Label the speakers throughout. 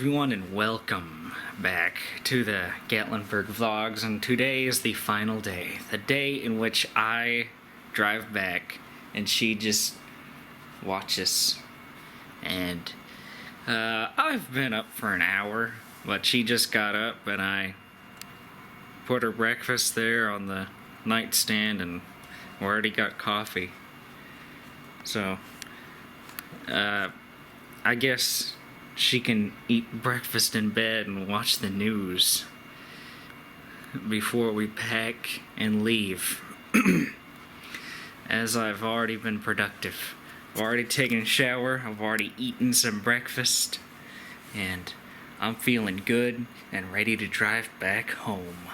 Speaker 1: everyone, and welcome back to the Gatlinburg vlogs. And today is the final day, the day in which I drive back and she just watches. And I've been up for an hour, but she just got up and I put her breakfast there on the nightstand and already got coffee. So I guess she can eat breakfast in bed and watch the news before we pack and leave. As I've already been productive. I've already taken a shower, I've already eaten some breakfast, and I'm feeling good and ready to drive back home.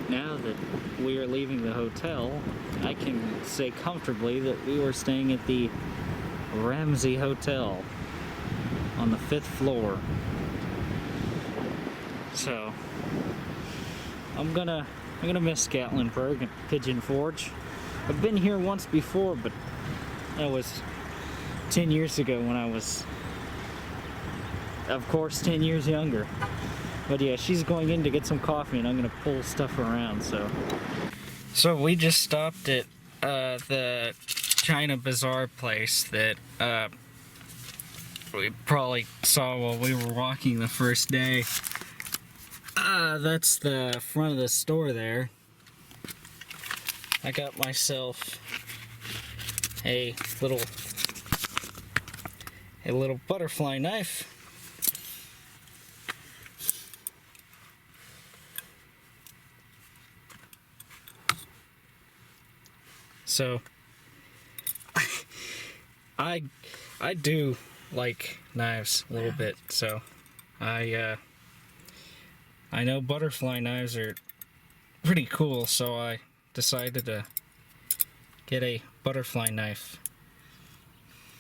Speaker 1: Now that we are leaving the hotel, I can say comfortably that we were staying at the Ramsey Hotel on the 5th floor. So I'm gonna miss Gatlinburg and Pigeon Forge. I've been here once before, but that was 10 years ago when I was, of course, 10 years younger. But yeah, she's going in to get some coffee and I'm gonna pull stuff around, so we just stopped at the China Bazaar place that we probably saw while we were walking the first day. That's the front of the store there. I got myself a little butterfly knife. So I do like knives a little bit, so I know butterfly knives are pretty cool, so I decided to get a butterfly knife.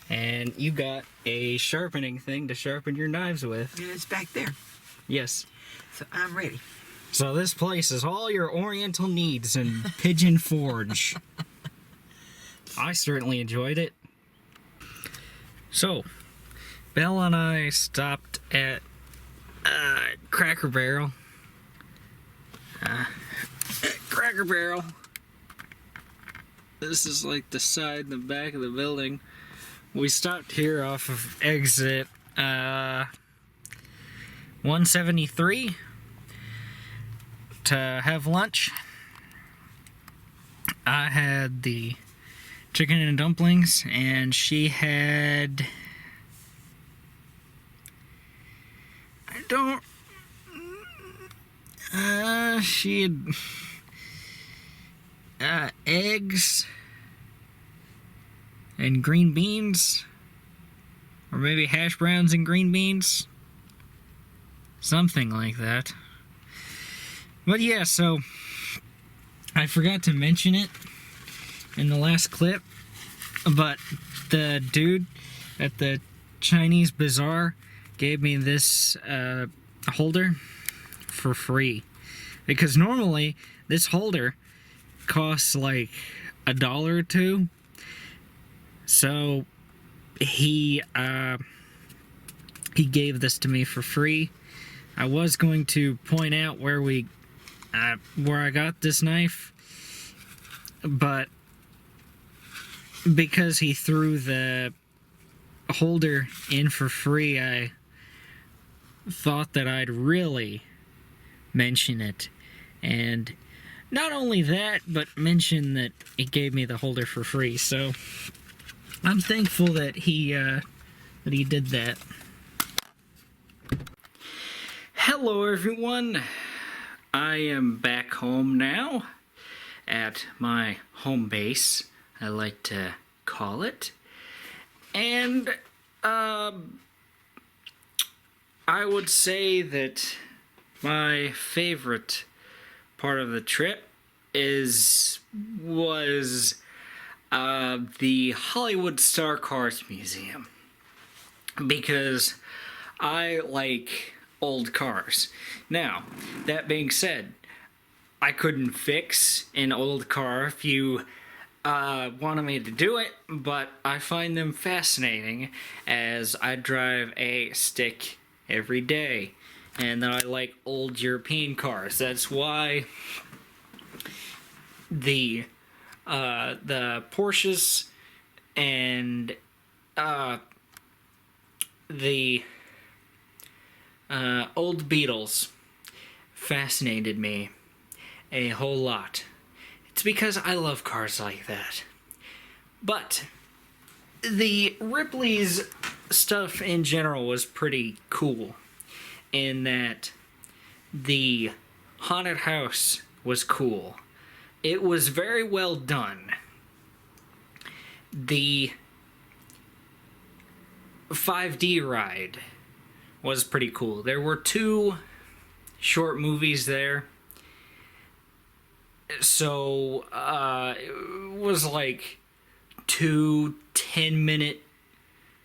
Speaker 1: And you got a sharpening thing to sharpen your knives with.
Speaker 2: Yeah, it's back there.
Speaker 1: Yes.
Speaker 2: So I'm ready.
Speaker 1: So this place is all your oriental needs in Pigeon Forge. I certainly enjoyed it. So, Belle and I stopped at Cracker Barrel. Cracker Barrel. This is like the side and the back of the building. We stopped here off of exit 173 to have lunch. I had the chicken and dumplings, and she had, she had eggs and green beans, or maybe hash browns and green beans, something like that. But yeah, so I forgot to mention it in the last clip, but the dude at the Chinese Bazaar gave me this holder for free, because normally this holder costs like $1 or $2. So he gave this to me for free. I was going to point out where I got this knife, but because he threw the holder in for free, I thought that I'd really mention it. And not only that, but mention that he gave me the holder for free. So I'm thankful that he did that. Hello everyone. I am back home now at my home base, I like to call it. And I would say that my favorite part of the trip was the Hollywood Star Cars Museum, because I like old cars. Now, that being said, I couldn't fix an old car. If you wanted me to do it, but I find them fascinating as I drive a stick every day, and that I like old European cars. That's why the Porsches and the old Beetles fascinated me a whole lot. It's because I love cars like that. But the Ripley's stuff in general was pretty cool in that the haunted house was cool. It was very well done. The 5D ride was pretty cool. There were 2 short movies there. So, it was like 2 10-minute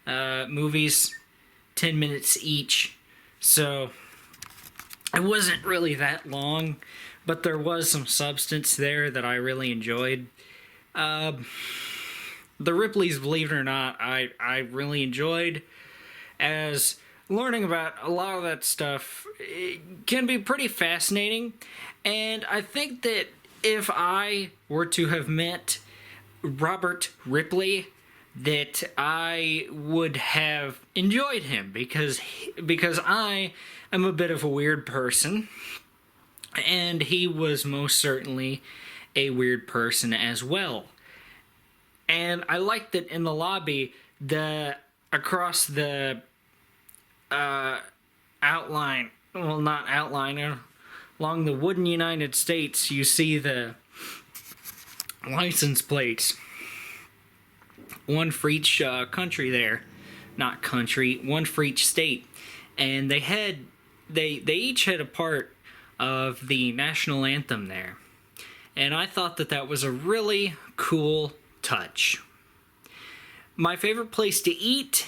Speaker 1: movies, 10 minutes each. So, it wasn't really that long, but there was some substance there that I really enjoyed. The Ripley's, believe it or not, I really enjoyed, as learning about a lot of that stuff can be pretty fascinating, and I think that if I were to have met Robert Ripley, that I would have enjoyed him, because I am a bit of a weird person, and he was most certainly a weird person as well. And I liked that in the lobby, across the outline, well, not outline, along the wooden United States, you see the license plates. One for each country there. Not country, one for each state. And they each had a part of the national anthem there. And I thought that was a really cool touch. My favorite place to eat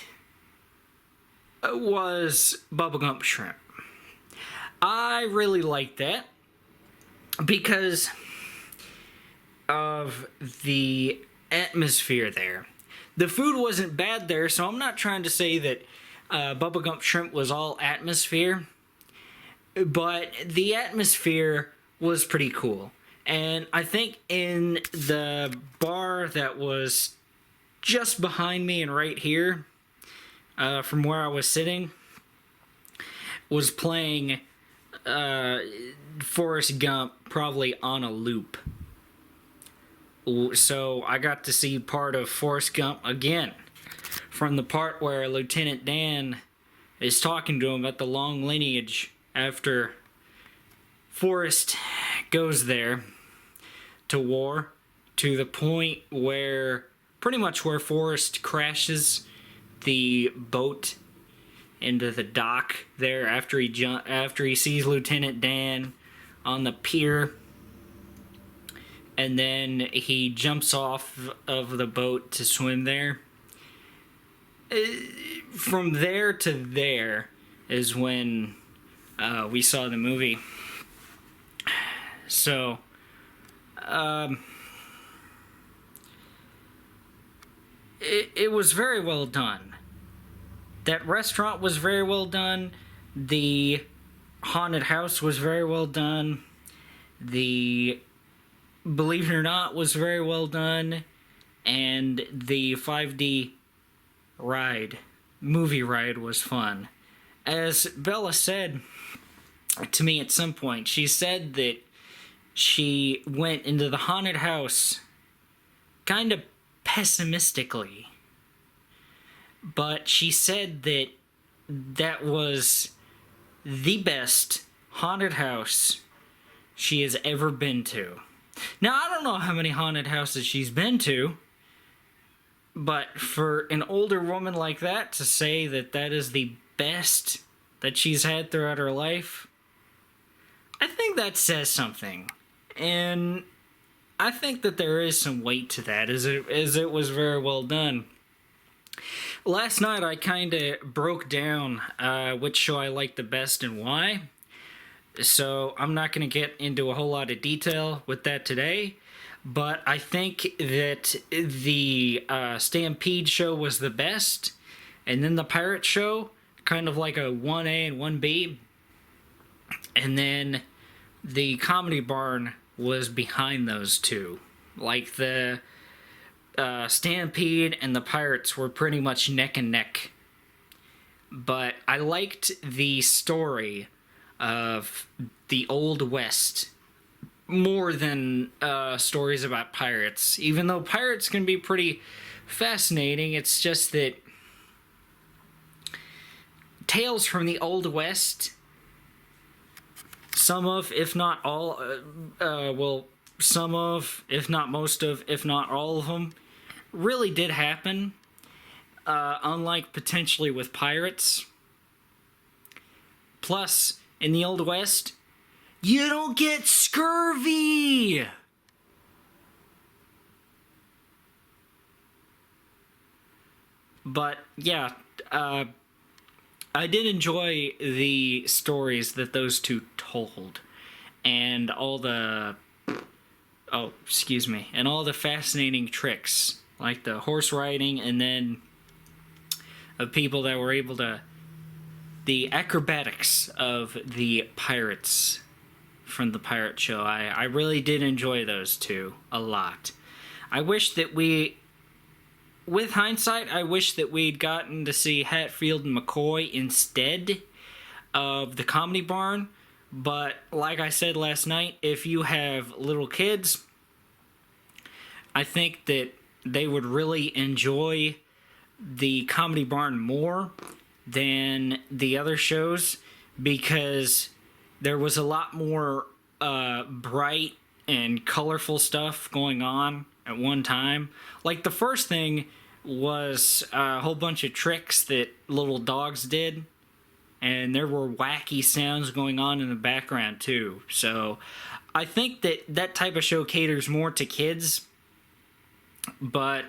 Speaker 1: was Bubblegum Shrimp. I really liked that because of the atmosphere there. The food wasn't bad there, so I'm not trying to say that Bubblegum Shrimp was all atmosphere, but the atmosphere was pretty cool. And I think in the bar that was just behind me and right here, from where I was sitting, was playing Forrest Gump probably on a loop. So I got to see part of Forrest Gump again, from the part where Lieutenant Dan is talking to him about the long lineage after Forrest goes there to war, to the point where pretty much where Forrest crashes the boat into the dock there after he sees Lieutenant Dan on the pier, and then he jumps off of the boat to swim there. From there to there is when we saw the movie. So it was very well done. That restaurant was very well done. The haunted house was very well done. The Believe It or Not was very well done. And the 5D movie ride was fun. As Bella said to me at some point, she said that she went into the haunted house kind of pessimistically. But she said that was the best haunted house she has ever been to. Now, I don't know how many haunted houses she's been to, but for an older woman like that to say that is the best that she's had throughout her life, I think that says something. And I think that there is some weight to that, as it was very well done. Last night I kind of broke down which show I liked the best and why. So I'm not going to get into a whole lot of detail with that today. but I think that the Stampede show was the best, and then the Pirate show, kind of like a 1A and 1B, and then the Comedy Barn was behind those two. Like the Stampede and the Pirates were pretty much neck and neck. But I liked the story of the Old West more than stories about pirates. Even though pirates can be pretty fascinating, it's just that tales from the Old West, some of, if not all, some of, if not most of, if not all of them, really did happen. Unlike potentially with pirates. Plus, in the Old West, you don't get scurvy! But, yeah, I did enjoy the stories that those two told. And all the... Oh, excuse me. And all the fascinating tricks. Like the horse riding, and then of people that were able to... The acrobatics of the pirates from the pirate show. I really did enjoy those two a lot. I wish that we... With hindsight, I wish that we'd gotten to see Hatfield and McCoy instead of the Comedy Barn. But like I said last night, if you have little kids, I think that they would really enjoy the Comedy Barn more than the other shows, because there was a lot more bright and colorful stuff going on at one time. Like the first thing was a whole bunch of tricks that little dogs did, and there were wacky sounds going on in the background too. So I think that that type of show caters more to kids, but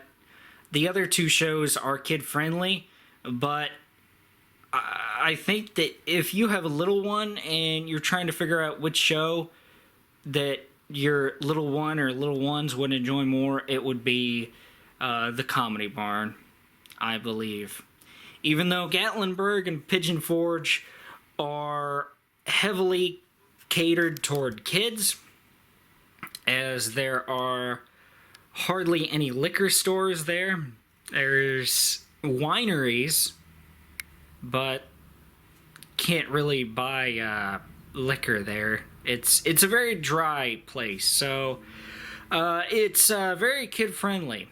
Speaker 1: the other two shows are kid-friendly. But I think that if you have a little one and you're trying to figure out which show that your little one or little ones would enjoy more, it would be the Comedy Barn, I believe. Even though Gatlinburg and Pigeon Forge are heavily catered toward kids, as there are hardly any liquor stores there. There's wineries, but can't really buy liquor there. It's a very dry place, so it's very kid-friendly,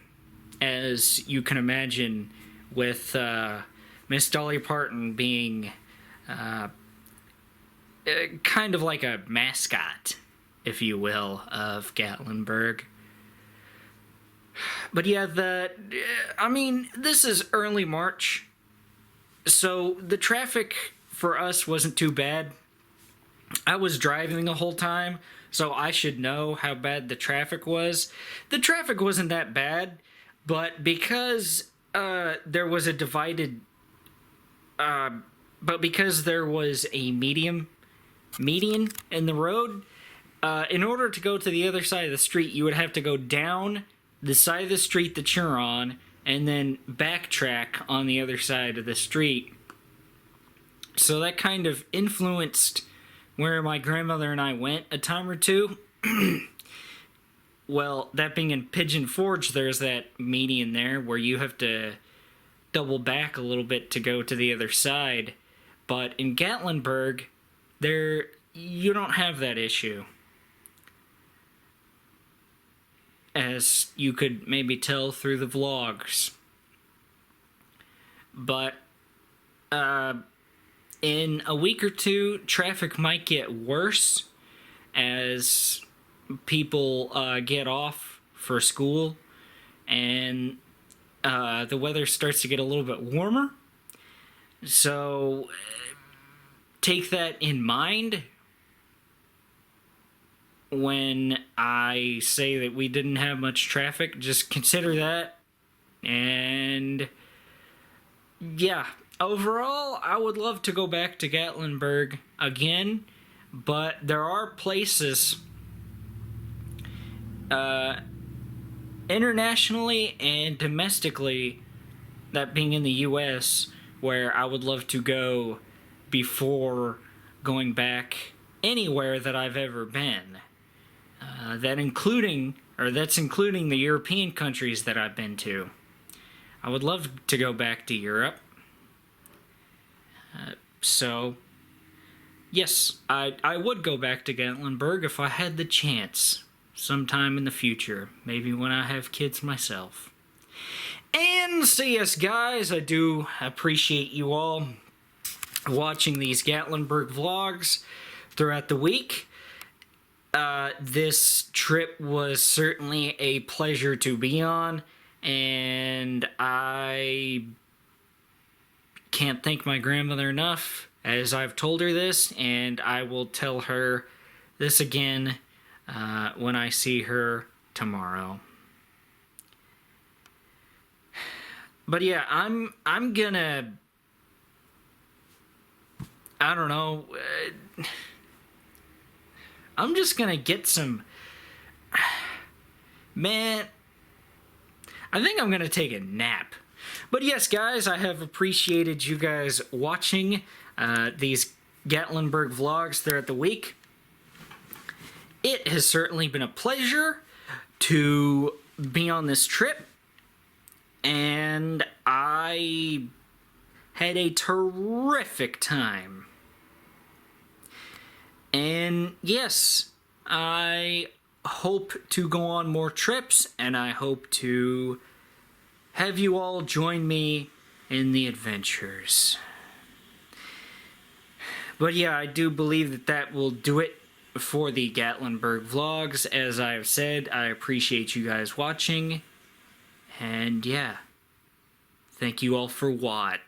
Speaker 1: as you can imagine, with Miss Dolly Parton being kind of like a mascot, if you will, of Gatlinburg. But yeah, this is early March, so the traffic for us wasn't too bad. I was driving the whole time, so I should know how bad the traffic was. The traffic wasn't that bad, but because there was a divided... but because there was a median in the road, in order to go to the other side of the street, you would have to go down the side of the street that you're on, and then backtrack on the other side of the street. So that kind of influenced where my grandmother and I went a time or two. Well, that being in Pigeon Forge, there's that median there where you have to double back a little bit to go to the other side. But in Gatlinburg, you don't have that issue. As you could maybe tell through the vlogs. But in a week or two, traffic might get worse as people get off for school and the weather starts to get a little bit warmer. So take that in mind when I say that we didn't have much traffic. Just consider that. And yeah, overall, I would love to go back to Gatlinburg again, but there are places internationally and domestically, that being in the U.S., where I would love to go before going back anywhere that I've ever been. That's including the European countries that I've been to. I would love to go back to Europe. So, yes, I would go back to Gatlinburg if I had the chance sometime in the future. Maybe when I have kids myself. And so, yes, guys, I do appreciate you all watching these Gatlinburg vlogs throughout the week. This trip was certainly a pleasure to be on, and I can't thank my grandmother enough, as I've told her this, and I will tell her this again when I see her tomorrow. But yeah, I'm gonna, I don't know, I'm just gonna get some, man, I think I'm gonna take a nap. But yes, guys, I have appreciated you guys watching these Gatlinburg vlogs throughout the week. It has certainly been a pleasure to be on this trip, and I had a terrific time. And yes, I hope to go on more trips, and I hope to have you all join me in the adventures. But yeah, I do believe that will do it for the Gatlinburg vlogs. As I've said, I appreciate you guys watching. And yeah, thank you all for watching.